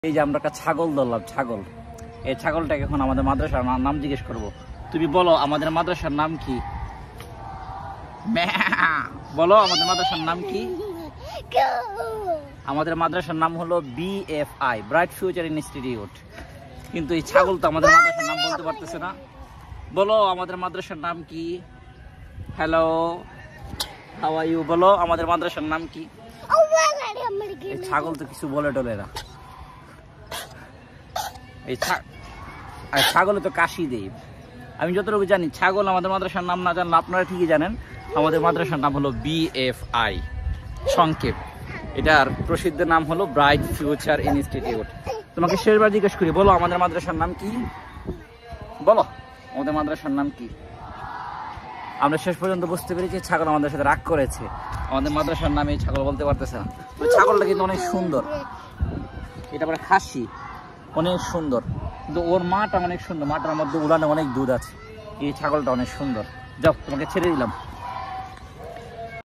এই যে আমরা একটা ছাগল ধরলাম, ছাগল। এই ছাগলটাকে এখন আমাদের মাদ্রাসার নাম জিজ্ঞেস করব। তুমি বলো আমাদের মাদ্রাসার নাম কি? বলো আমাদের মাদ্রাসার নাম কি? আমাদের মাদ্রাসার নাম হলো BFI, ব্রাইট ফিউচার ইনস্টিটিউট। কিন্তু এই ছাগল তো আমাদের মাদ্রাসার নাম বলতে পারতেছে না। বলো আমাদের মাদ্রাসার নাম কি? Hello, how are you? বলো আমাদের মাদ্রাসার নাম কি? এই ছাগল তো কিছু বলে টলে না। এই ছাগলে তো কাশি দেই। আমি যতটুকু জানি ছাগল আমাদের মাদ্রাসার নাম না জানলে আপনারা ঠিকই জানেন। আমাদের মাদ্রাসার নাম হলো BFI সংক্ষেপ। এটার প্রসিদ্ধ নাম হলো ব্রাইট ফিউচার ইনস্টিটিউট। তোমাকে শেষবার জিজ্ঞেস করি, বলো আমাদের মাদ্রাসার নাম কি? বলো আমাদের মাদ্রাসার নাম কি? আমরা শেষ পর্যন্ত বুঝতে পেরেছি ছাগল আমাদের সাথে রাগ করেছে। আমাদের মাদ্রাসার নামে ছাগল বলতে পারতেছে না। ছাগলটা কিন্তু অনেক সুন্দর, এটা পরে খাসি, অনেক সুন্দর। কিন্তু ওর মাটা অনেক সুন্দর, মাটার মধ্যে উড়ানে অনেক দুধ আছে। এই ছাগলটা অনেক সুন্দর। যাও, তোমাকে ছেড়ে দিলাম।